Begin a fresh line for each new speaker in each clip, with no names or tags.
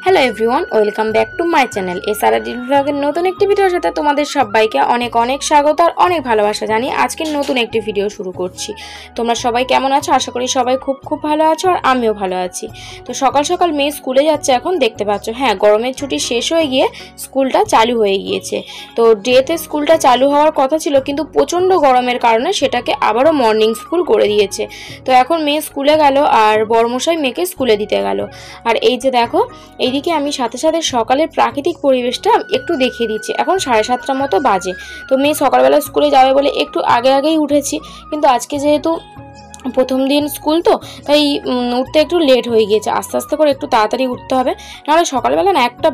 Hello everyone, welcome back to my channel SR daily ব্লগের নতুন একটি ভিডিওর সাথে তোমাদের সবাইকে অনেক অনেক স্বাগত আর অনেক ভালোবাসা জানিয়ে আজকের নতুন একটি ভিডিও শুরু করছি। তোমরা সবাই কেমন আছো? আশা করি সবাই খুব খুব ভালো আছো আর আমিও ভালো আছি। তো সকাল সকাল মেয়ে স্কুলে যাচ্ছে, এখন দেখতে পাচ্ছ। হ্যাঁ, গরমের ছুটি শেষ হয়ে গিয়ে স্কুলটা চালু হয়ে গিয়েছে। তো ডেতে স্কুলটা চালু হওয়ার কথা ছিল, কিন্তু প্রচণ্ড গরমের কারণে সেটাকে আবারও মর্নিং স্কুল করে দিয়েছে। তো এখন মেয়ে স্কুলে গেল আর বড়মশাই মেয়েকে স্কুলে দিতে গেল। আর এই যে দেখো, এইদিকে আমি সাথে সাথে সকালের প্রাকৃতিক পরিবেশটা একটু দেখিয়ে দিচ্ছি। এখন 7:30 মতো বাজে। তো মেয়ে সকালবেলা স্কুলে যাবে বলে একটু আগেই উঠেছি, কিন্তু আজকে যেহেতু প্রথম দিন স্কুল তো তাই উঠতে একটু লেট হয়ে গিয়েছে। আস্তে আস্তে করে একটু তাড়াতাড়ি উঠতে হবে, নাহলে সকালবেলা না একটা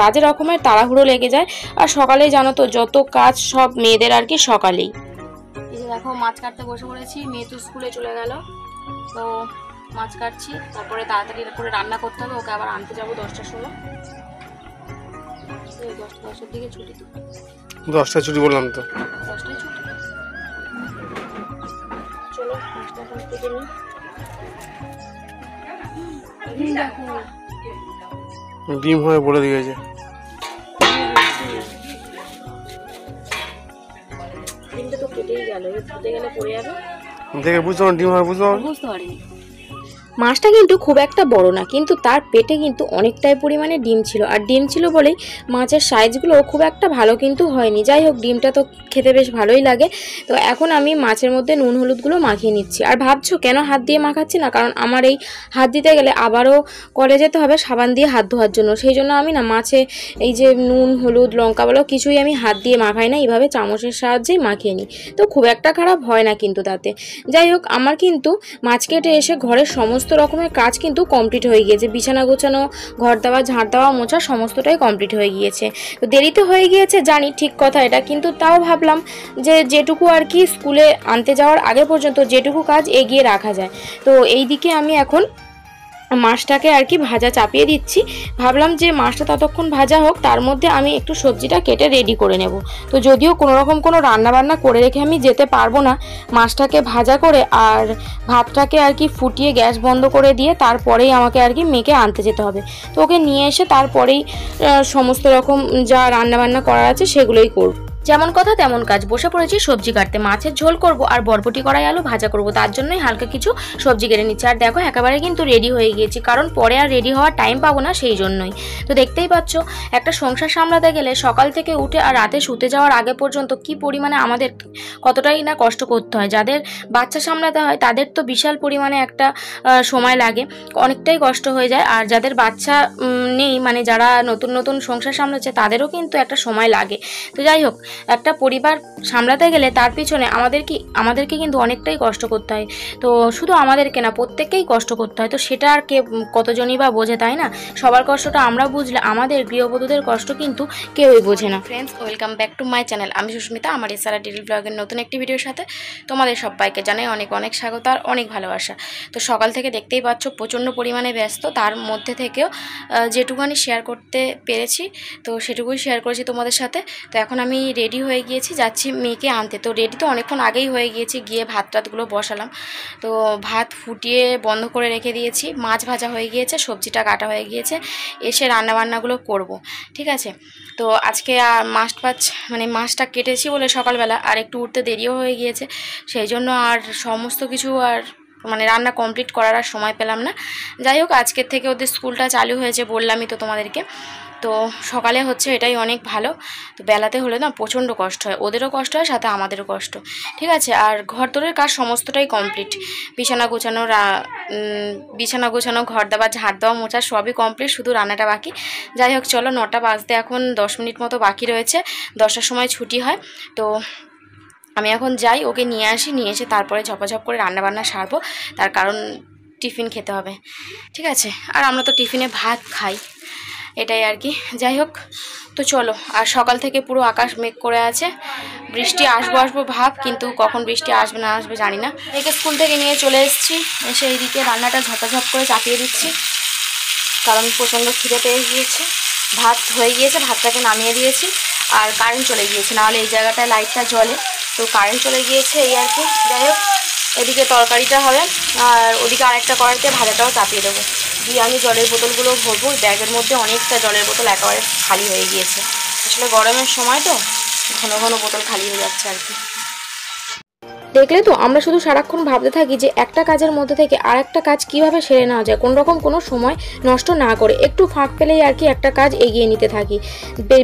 বাজে রকমের তাড়াহুড়ো লেগে যায়। আর সকালেই জানো তো, যত কাজ সব মেয়েদের আর কি সকালেই। এই যে দেখো, মাছ কাটতে বসে পড়েছি। মেয়ে তো স্কুলে চলে গেল, তো মাছ কাটছি, তারপরে তাড়াতাড়ি করে রান্না করতে হবে। ওকে আবার আনতে যাবো 10টার সময়। 10টার দিকে ছুটি। তো
10টায় ছুটি বললাম তো,
10টায় ছুটি। চলো মাছটা এখন কেটে নিই। দেখো
ডিম হয়ে বলে দিয়েছে।
ডিমটা তো কেটেই গেল, ফুটে গেলে পড়ে যাবে।
দেখে বুঝতে পারো ডিম হয়,
বুঝতে পারিনি। মাছটা কিন্তু খুব একটা বড় না, কিন্তু তার পেটে কিন্তু অনেকটাই পরিমাণে ডিম ছিল। আর ডিম ছিল বলেই মাছের সাইজগুলো খুব একটা ভালো কিন্তু হয়নি। যাই হোক, ডিমটা তো খেতে বেশ ভালোই লাগে। তো এখন আমি মাছের মধ্যে নুন হলুদগুলো মাখিয়ে নিচ্ছি। আর ভাবছো কেন হাত দিয়ে মাখাচ্ছি না, কারণ আমার এই হাত দিতে গেলে আবারও কলে যেতে হবে সাবান দিয়ে হাত ধোয়ার জন্য। সেই জন্য আমি না মাছে এই যে নুন হলুদ লঙ্কা বলো কিছুই আমি হাত দিয়ে মাখাই না, এইভাবে চামচের সাহায্যেই মাখিয়ে নিই। তো খুব একটা খারাপ হয় না কিন্তু তাতে। যাই হোক, আমার কিন্তু মাছ কেটে এসে ঘরের সমস্ত রকমের কাজ কিন্তু কমপ্লিট হয়ে গিয়েছে। বিছানা গোছানো, ঘর দেওয়া, ঝাড় দেওয়া, মোছা সমস্তটাই কমপ্লিট হয়ে গিয়েছে। তো দেরিতে হয়ে গিয়েছে জানি, ঠিক কথা এটা, কিন্তু তাও ভাবলাম যে যেটুকু আর কি স্কুলে আনতে যাওয়ার আগে পর্যন্ত যেটুকু কাজ এগিয়ে রাখা যায়। তো এই দিকে আমি এখন মাছটাকে আর কি ভাজা চাপিয়ে দিচ্ছি। ভাবলাম যে মাছটা ততক্ষণ ভাজা হোক, তার মধ্যে আমি একটু সবজিটা কেটে রেডি করে নেব। তো যদিও কোনোরকম কোনো রান্নাবান্না করে রেখে আমি যেতে পারবো না, মাছটাকে ভাজা করে আর ভাতটাকে আর কি ফুটিয়ে গ্যাস বন্ধ করে দিয়ে তারপরেই আমাকে আর কি মেয়েকে আনতে যেতে হবে। তো ওকে নিয়ে এসে তারপরেই সমস্ত রকম যা রান্নাবান্না করার আছে সেগুলোই করব। যেমন কথা তেমন কাজ, বসে পড়েছি সবজি কাটতে। মাছের ঝোল করব আর বরবটি কড়াই আলু ভাজা করব, তার জন্যই হালকা কিছু সবজি কেটে নিচ্ছি। আর দেখো একেবারে কিন্তু রেডি হয়ে গিয়েছি, কারণ পরে আর রেডি হওয়ার টাইম পাবো না, সেই জন্যই। তো দেখতেই পাচ্ছ, একটা সংসার সামলাতে গেলে সকাল থেকে উঠে আর রাতে শুতে যাওয়ার আগে পর্যন্ত কি পরিমাণে আমাদের কতটাই না কষ্ট করতে হয়। যাদের বাচ্চা সামলাতে হয় তাদের তো বিশাল পরিমাণে একটা সময় লাগে, অনেকটাই কষ্ট হয়ে যায়। আর যাদের বাচ্চা নেই, মানে যারা নতুন নতুন সংসার সামলাচ্ছে, তাদেরও কিন্তু একটা সময় লাগে। তো যাই হোক, একটা পরিবার সামলাতে গেলে তার পিছনে আমাদেরকে কিন্তু অনেকটাই কষ্ট করতে হয়। তো শুধু আমাদেরকে না, প্রত্যেককেই কষ্ট করতে হয়। তো সেটা আর কে কতজনই বা বোঝে, তাই না? সবার কষ্টটা আমরা বুঝলে আমাদের গৃহবধূদের কষ্ট কিন্তু কেউই বোঝে না। Friends, welcome back to my channel. আমি সুস্মিতা, আমার এসআর ডেইলি ব্লগের নতুন একটি ভিডিওর সাথে তোমাদের সবাইকে জানাই অনেক অনেক স্বাগত আর অনেক ভালোবাসা। তো সকাল থেকে দেখতেই পাচ্ছ প্রচণ্ড পরিমাণে ব্যস্ত, তার মধ্যে থেকেও যেটুকুনি শেয়ার করতে পেরেছি তো সেটুকুই শেয়ার করেছি তোমাদের সাথে। তো এখন আমি রেডি হয়ে গিয়েছি, যাচ্ছি মেয়েকে আনতে। তো রেডি তো অনেকক্ষণ আগেই হয়ে গিয়েছি, গিয়ে ভাত টাতগুলো বসালাম। তো ভাত ফুটিয়ে বন্ধ করে রেখে দিয়েছি, মাছ ভাজা হয়ে গিয়েছে, সবজিটা কাটা হয়ে গিয়েছে, এসে রান্নাবান্নাগুলো করব, ঠিক আছে? তো আজকে আর মাছটা কেটেছি বলে সকালবেলা আর একটু উঠতে দেরিও হয়ে গিয়েছে, সেই জন্য আর সমস্ত কিছু আর রান্না কমপ্লিট করার আর সময় পেলাম না। যাই হোক, আজকের থেকে ওদের স্কুলটা চালু হয়েছে, বললামই তো তোমাদেরকে। তো সকালে হচ্ছে এটাই অনেক ভালো। তো বেলাতে হলে না প্রচণ্ড কষ্ট হয়, ওদেরও কষ্ট হয়, সাথে আমাদেরও কষ্ট, ঠিক আছে? আর ঘর দোরের কাজ সমস্তটাই কমপ্লিট, বিছানা গোছানো, ঘর দেওয়া, ঝাড় দেওয়া, মোছা সবই কমপ্লিট, শুধু রান্নাটা বাকি। যাই হোক, চলো 9টা বাজতে এখন 10 মিনিট মতো বাকি রয়েছে, 10টার সময় ছুটি হয়। তো আমি এখন যাই, ওকে নিয়ে আসি, নিয়ে এসে তারপরে ঝপাঝপ করে রান্নাবান্না সারবো, তার কারণ টিফিন খেতে হবে, ঠিক আছে? আর আমরা তো টিফিনে ভাত খাই, এটাই আর কি। যাই হোক, তো চলো। আর সকাল থেকে পুরো আকাশ মেঘ করে আছে, বৃষ্টি আসবো ভাব, কিন্তু কখন বৃষ্টি আসবে না আসবে জানি না। একে স্কুল থেকে নিয়ে চলে এসেছি, এসে এইদিকে রান্নাটা ঝপাঝপ করে চাপিয়ে দিচ্ছি, কারণ প্রচণ্ড খিদে পেয়ে গিয়েছে। ভাত হয়ে গিয়েছে, ভাতটাকে নামিয়ে দিয়েছি, আর কারেন্ট চলে গিয়েছে, নাহলে এই জায়গাটায় লাইটটা জ্বলে, তো কারেন্ট চলে গিয়েছে, এই আর কি। যাই হোক, এদিকে তরকারিটা হবে আর ওদিকে আরেকটা কড়াইতে ভাজাটাও চাপিয়ে দেবো। দিয়ে আমি জলের বোতলগুলো ভরবো। ব্যাগের মধ্যে অনেকটা জলের বোতল একেবারে খালি হয়ে গিয়েছে। আসলে গরমের সময় তো ঘন ঘন বোতল খালি হয়ে যাচ্ছে আর কি। দেখলে তো, আমরা শুধু সারাক্ষণ ভাবতে থাকি যে একটা কাজের মধ্যে থেকে আর একটা কাজ কিভাবে সেরে নেওয়া যায়, কোনো রকম কোনো সময় নষ্ট না করে একটু ফাঁক পেলেই আর কি একটা কাজ এগিয়ে নিতে থাকি।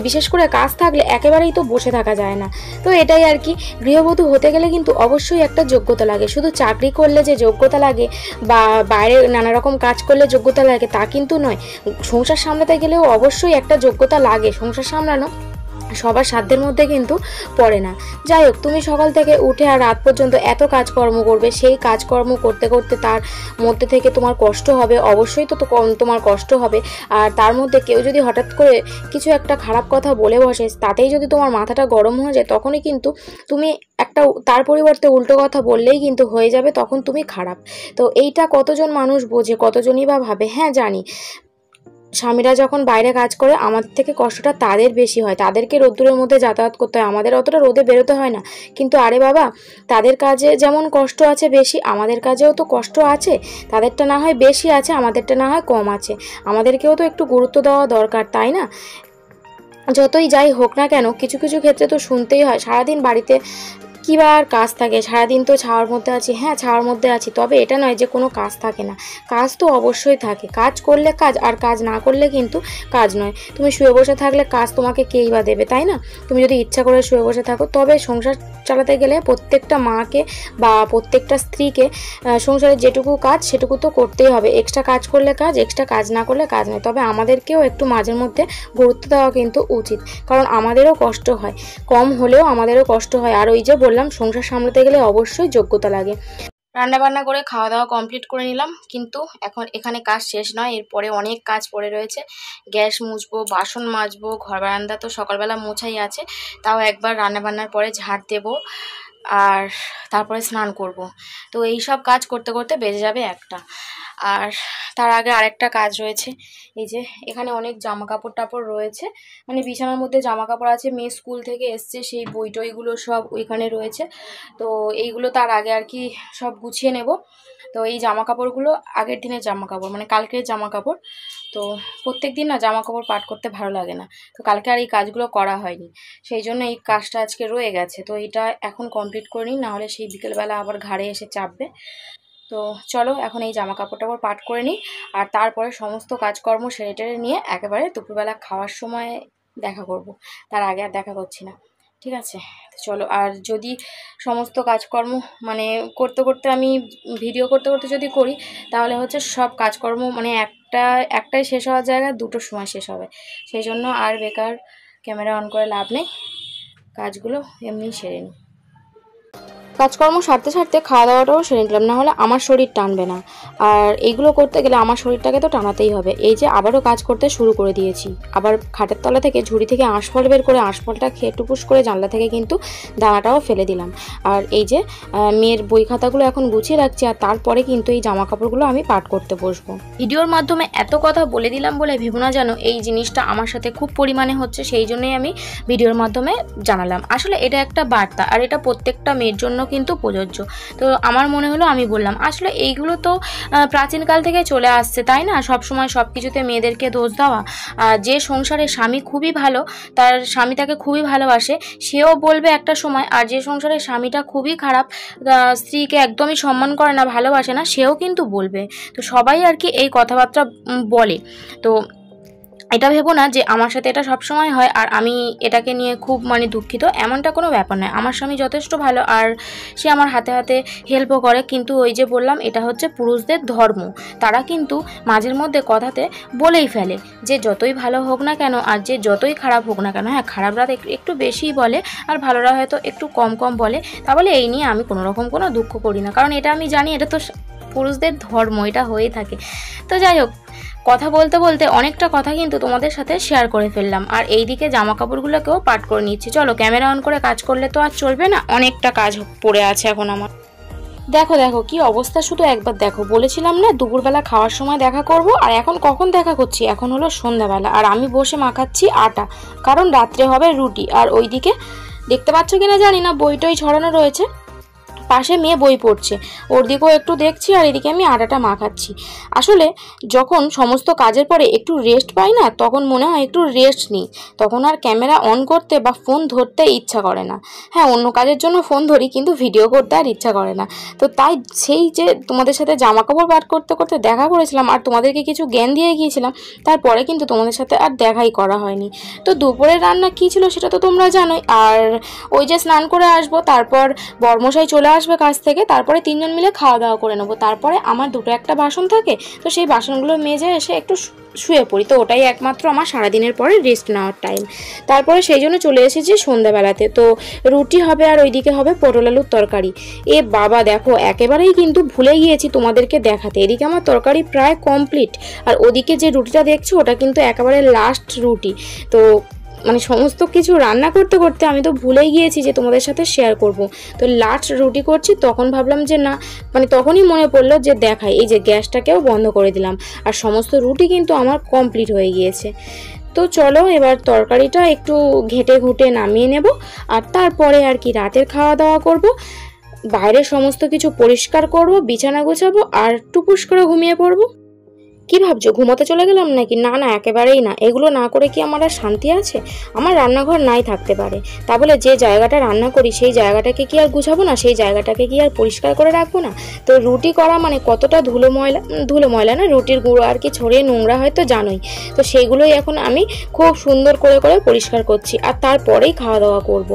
বিশেষ করে কাজ থাকলে একেবারেই তো বসে থাকা যায় না। তো এটাই আর কি, গৃহবধূ হতে গেলে কিন্তু অবশ্যই একটা যোগ্যতা লাগে। শুধু চাকরি করলে যে যোগ্যতা লাগে বা বাইরে নানা রকম কাজ করলে যোগ্যতা লাগে তা কিন্তু নয়। সংসার সামলাতে গেলেও অবশ্যই একটা যোগ্যতা লাগে। সংসার সামলানো সবার সাধ্যের মধ্যে কিন্তু পড়ে না। যাই হোক, তুমি সকাল থেকে উঠে আর রাত পর্যন্ত এত কাজকর্ম করবে, সেই কাজকর্ম করতে করতে তার মধ্যে থেকে তোমার কষ্ট হবে, অবশ্যই তো তোমার কষ্ট হবে। আর তার মধ্যে কেউ যদি হঠাৎ করে কিছু একটা খারাপ কথা বলে বসে, তাতেই যদি তোমার মাথাটা গরম হয়ে যায়, তখনই কিন্তু তুমি একটা তার পরিবর্তে উল্টো কথা বললেই কিন্তু হয়ে যাবে তখন তুমি খারাপ। তো এইটা কতজন মানুষ বোঝে, কতজনই বা ভাবে। হ্যাঁ জানি, স্বামীরা যখন বাইরে কাজ করে আমাদের থেকে কষ্টটা তাদের বেশি হয়। তাদেরকে রোদ্দুরের মধ্যে যাতায়াত করতে হয়, আমাদের অতটা রোদে বেরোতে হয় না। কিন্তু আরে বাবা, তাদের কাজে যেমন কষ্ট আছে বেশি, আমাদের কাজেও তো কষ্ট আছে। তাদেরটা না হয় বেশি আছে, আমাদেরটা না হয় কম আছে। আমাদেরকেও তো একটু গুরুত্ব দেওয়া দরকার, তাই না? যতই যাই হোক না কেন, কিছু কিছু ক্ষেত্রে তো শুনতেই হয়। সারাদিন বাড়িতে কী বা আর কাজ থাকে, সারাদিন তো ছাওয়ার মধ্যে আছি। হ্যাঁ, ছাওয়ার মধ্যে আছি, তবে এটা নয় যে কোনো কাজ থাকে না। কাজ তো অবশ্যই থাকে। কাজ করলে কাজ, আর কাজ না করলে কিন্তু কাজ নয়। তুমি শুয়ে বসে থাকলে কাজ তোমাকে কেই বা দেবে, তাই না? তুমি যদি ইচ্ছা করে শুয়ে বসে থাকো। তবে সংসার চালাতে গেলে প্রত্যেকটা মাকে বা প্রত্যেকটা স্ত্রীকে সংসারের যেটুকু কাজ সেটুকু তো করতেই হবে। এক্সট্রা কাজ করলে কাজ, এক্সট্রা কাজ না করলে কাজ নয়। তবে আমাদেরকেও একটু মাঝের মধ্যে গুরুত্ব দেওয়া কিন্তু উচিত, কারণ আমাদেরও কষ্ট হয়, কম হলেও আমাদেরও কষ্ট হয়। আর ওই যে বললাম, সংসার সামলাতে গেলে অবশ্যই যোগ্যতা লাগে। রান্না বান্না করে খাওয়া দাওয়া কমপ্লিট করে নিলাম, কিন্তু এখন এখানে কাজ শেষ নয়, এরপরে অনেক কাজ পড়ে রয়েছে। গ্যাস মুছবো, বাসন মাজবো, ঘর বারান্দা তো সকালবেলা মোছাই আছে, তাও একবার রান্না বান্নার পরে ঝাড় দেবো আর তারপরে স্নান করব। তো এই সব কাজ করতে করতে বেজে যাবে একটা। আর তার আগে আরেকটা কাজ রয়েছে। এই যে এখানে অনেক জামা কাপড় টাপড় রয়েছে, মানে বিছানার মধ্যে জামা কাপড় আছে। মেয়ে স্কুল থেকে এসছে, সেই বই টইগুলো সব ওইখানে রয়েছে। তো এইগুলো তার আগে আর কি সব গুছিয়ে নেব। তো এই জামা কাপড়গুলো আগের দিনের জামা কাপড়, মানে কালকের জামা কাপড়। তো প্রত্যেক দিন না জামা কাপড় পাট করতে ভালো লাগে না, তো কালকে আর এই কাজগুলো করা হয়নি, সেই জন্য এই কাজটা আজকে রয়ে গেছে। তো এটা এখন কমপ্লিট করে নিই, নাহলে সেই বিকেলবেলা আবার ঘাড়ে এসে চাপবে। তো চলো এখন এই জামা কাপড় টাপড় পাট করে নিই, আর তারপরে সমস্ত কাজকর্ম সেরে টেরে নিয়ে একেবারে দুপুরবেলা খাওয়ার সময় দেখা করব। তার আগে আর দেখা করছি না, ঠিক আছে? চলো। আর যদি সমস্ত কাজকর্ম মানে করতে করতে আমি ভিডিও করতে করতে যদি করি, তাহলে হচ্ছে সব কাজকর্ম মানে একটাই শেষ হওয়ার জায়গায় দুটোর সময় শেষ হবে। সেই জন্য আর বেকার ক্যামেরা অন করে লাভ নেই, কাজগুলো এমনি সেরে নিই। কাজকর্ম সারতে সারতে খাওয়া দাওয়াটাও সেরে নিলাম, না হলে আমার শরীর টানবে না। আর এইগুলো করতে গেলে আমার শরীরটাকে তো টানাতেই হবে। এই যে আবারও কাজ করতে শুরু করে দিয়েছি, আবার খাটের তলা থেকে ঝুড়ি থেকে আঁশফল বের করে আঁশফলটা খেয়ে টুকুস করে জানলা থেকে কিন্তু দানাটাও ফেলে দিলাম। আর এই যে মেয়ের বই খাতাগুলো এখন গুছিয়ে রাখছি, আর তারপরে কিন্তু এই জামা কাপড়গুলো আমি পাট করতে বসবো। ভিডিওর মাধ্যমে এত কথা বলে দিলাম বলে ভেবো না যেন এই জিনিসটা আমার সাথে খুব পরিমাণে হচ্ছে, সেই জন্যই আমি ভিডিওর মাধ্যমে জানালাম। আসলে এটা একটা বার্তা, আর এটা প্রত্যেকটা মেয়ের জন্য কিন্তু প্রযোজ্য। তো আমার মনে হলো আমি বললাম। আসলে এইগুলো তো প্রাচীনকাল থেকে চলে আসছে, তাই না? সব সময় সব কিছুতে মেয়েদেরকে দোষ দেওয়া। যে সংসারে স্বামী খুবই ভালো, তার স্বামী তাকে খুবই ভালোবাসে, সেও বলবে একটা সময়। আর যে সংসারে স্বামীটা খুবই খারাপ, স্ত্রীকে একদমই সম্মান করে না, ভালোবাসে না, সেও কিন্তু বলবে। তো সবাই আর কি এই কথাবার্তা বলে। তো এটা ভেবো না যে আমার সাথে এটা সবসময় হয় আর আমি এটাকে নিয়ে খুব মানে দুঃখিত, এমনটা কোনো ব্যাপার নয়। আমার স্বামী যথেষ্ট ভালো, আর সে আমার হাতে হাতে হেল্পও করে। কিন্তু ওই যে বললাম, এটা হচ্ছে পুরুষদের ধর্ম। তারা কিন্তু মাঝের মধ্যে কথাতে বলেই ফেলে যে যতই ভালো হোক না কেন আর যে যতই খারাপ হোক না কেন। হ্যাঁ, খারাপরা একটু বেশিই বলে আর ভালোরা হয়তো একটু কম কম বলে। তা বলে এই নিয়ে আমি কোনো রকম কোনো দুঃখ করি না, কারণ এটা আমি জানি এটা তো পুরুষদের ধর্ম, এটা হয়েই থাকে। তো যাই হোক, কথা বলতে বলতে অনেকটা কথা কিন্তু তোমাদের সাথে শেয়ার করে ফেললাম। আর এইদিকে জামা কাপড়গুলোকেও পাট করে নিচ্ছি। চলো, ক্যামেরা অন করে কাজ করলে তো আর চলবে না, অনেকটা কাজ পড়ে আছে এখন আমার। দেখো দেখো কি অবস্থা, শুধু একবার দেখো। বলেছিলাম না দুপুরবেলা খাওয়ার সময় দেখা করব, আর এখন কখন দেখা করছি? এখন হলো সন্ধ্যাবেলা, আর আমি বসে মাখাচ্ছি আটা, কারণ রাত্রে হবে রুটি। আর ওইদিকে দেখতে পাচ্ছ কিনা জানি না, বইটই ছড়ানো রয়েছে। পাশে মেয়ে বই পড়ছে, ওর দিকেও একটু দেখছি আর এদিকে আমি আটাটা মাখাচ্ছি। আসলে যখন সমস্ত কাজের পরে একটু রেস্ট পাই না, তখন মনে হয় একটু রেস্ট নিই, তখন আর ক্যামেরা অন করতে বা ফোন ধরতে ইচ্ছা করে না। হ্যাঁ, অন্য কাজের জন্য ফোন ধরি, কিন্তু ভিডিও করতে আর ইচ্ছা করে না। তো তাই সেই যে তোমাদের সাথে জামা কাপড় পাট করতে করতে দেখা করেছিলাম আর তোমাদেরকে কিছু জ্ঞান দিয়ে গিয়েছিলাম, তারপরে কিন্তু তোমাদের সাথে আর দেখাই করা হয়নি। তো দুপুরের রান্না কী ছিল সেটা তো তোমরা জানোই। আর ওই যে স্নান করে আসবো, তারপর বর্মশাই চলে আসবে কাছ থেকে, তারপরে তিনজন মিলে খাওয়া দাওয়া করে নেবো। তারপরে আমার দুটো একটা বাসন থাকে, তো সেই বাসনগুলো মেজে এসে একটু শুয়ে পড়ি। তো ওটাই একমাত্র আমার সারাদিনের পরে রেস্ট নেওয়ার টাইম। তারপরে সেই জন্য চলে এসেছি সন্ধ্যাবেলাতে। তো রুটি হবে আর ওইদিকে হবে পটল আলুর তরকারি। এ বাবা দেখো, একেবারেই কিন্তু ভুলে গিয়েছি তোমাদেরকে দেখাতে। এদিকে আমার তরকারি প্রায় কমপ্লিট, আর ওদিকে যে রুটিটা দেখছো ওটা কিন্তু একেবারে লাস্ট রুটি। তো মানে সমস্ত কিছু রান্না করতে করতে আমি তো ভুলেই গিয়েছি যে তোমাদের সাথে শেয়ার করব। তো লাস্ট রুটি করছি, তখন ভাবলাম যে না, মানে তখনই মনে পড়লো যে দেখাই, এই যে গ্যাসটাকেও বন্ধ করে দিলাম, আর সমস্ত রুটি কিন্তু আমার কমপ্লিট হয়ে গিয়েছে। তো চলো এবার তরকারিটা একটু ঘেটে ঘুটে নামিয়ে নেব, আর তারপরে আর কি রাতের খাওয়া দাওয়া করব। বাইরের সমস্ত কিছু পরিষ্কার করব, বিছানা গোছাবো আর টুপুস করে ঘুমিয়ে পড়বো। কি ভাবছো, ঘুমোতে চলে গেলাম নাকি? না না, একেবারেই না। এগুলো না করে কি আমার আর শান্তি আছে? আমার রান্নাঘর নাই থাকতে পারে, তা বলে যে জায়গাটা রান্না করি সেই জায়গাটাকে কি আর গুছাবো না? সেই জায়গাটাকে কি আর পরিষ্কার করে রাখবো না? তো রুটি করা মানে কতটা ধুলো ময়লা না, রুটির গুঁড়ো আর কি ছড়িয়ে নোংরা হয় তো জানোই। তো সেইগুলোই এখন আমি খুব সুন্দর করে করে পরিষ্কার করছি, আর তারপরেই খাওয়া দাওয়া করব।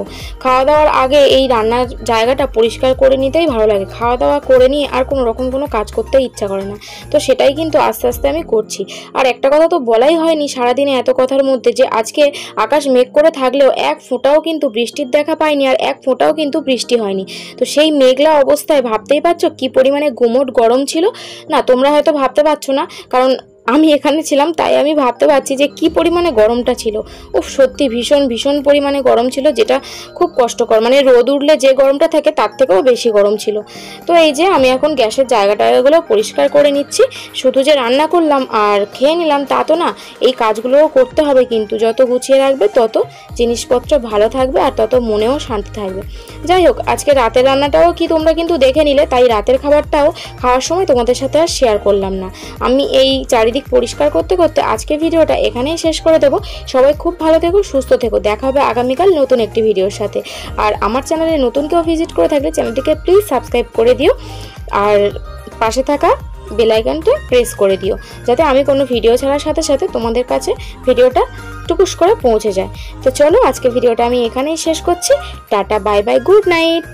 খাওয়া দাওয়ার আগে এই রান্নার জায়গাটা পরিষ্কার করে নিতেই ভালো লাগে। খাওয়া দাওয়া করে নিয়ে আর কোনো রকম কোনো কাজ করতে ইচ্ছা করে না। তো সেটাই কিন্তু আস্তে আস্তে আমি করছি। আর একটা কথা তো বলাই হয়নি সারাদিনে এত কথার মধ্যে, যে আজকে আকাশ মেঘ করে থাকলেও এক ফোঁটাও কিন্তু বৃষ্টির দেখা পাইনি, আর এক ফোঁটাও কিন্তু বৃষ্টি হয়নি। তো সেই মেঘলা অবস্থায় ভাবতেই পারছো কি পরিমাণে গুমোট গরম ছিল। না, তোমরা হয়তো ভাবতে পারছো না, কারণ আমি এখানে ছিলাম তাই আমি ভাবতে পারছি যে কি পরিমাণে গরমটা ছিল। উফ, সত্যি ভীষণ ভীষণ পরিমাণে গরম ছিল, যেটা খুব কষ্টকর। মানে রোদ উঠলে যে গরমটা থাকে তার থেকেও বেশি গরম ছিল। তো এই যে আমি এখন গ্যাসের জায়গাটাগুলো পরিষ্কার করে নিচ্ছি। শুধু যে রান্না করলাম আর খেয়ে নিলাম তা তো না, এই কাজগুলোও করতে হবে। কিন্তু যত গুছিয়ে রাখবে তত জিনিসপত্র ভালো থাকবে আর তত মনেও শান্তি থাকবে। যাই হোক, আজকে রাতের রান্নাটাও কি তোমরা কিন্তু দেখে নিলে, তাই রাতের খাবারটাও খাওয়ার সময় তোমাদের সাথে আর শেয়ার করলাম না। আমি এই চারিদিক পরিষ্কার করতে করতে আজকে ভিডিওটা এখানেই শেষ করে দেবো। সবাই খুব ভালো থেকো, সুস্থ থেকো। দেখা হবে আগামীকাল নতুন একটি ভিডিওর সাথে। আর আমার চ্যানেলে নতুন কেউ ভিজিট করে থাকলে চ্যানেলটিকে প্লিজ সাবস্ক্রাইব করে দিও, আর পাশে থাকা বেল আইকনটা প্রেস করে দিও, যাতে আমি কোনো ভিডিও ছাড়ার সাথে সাথে তোমাদের কাছে ভিডিওটা টুকুস করে পৌঁছে যায়। তো চলো, আজকে ভিডিওটা আমি এখানেই শেষ করছি। Tata, bye bye, good night.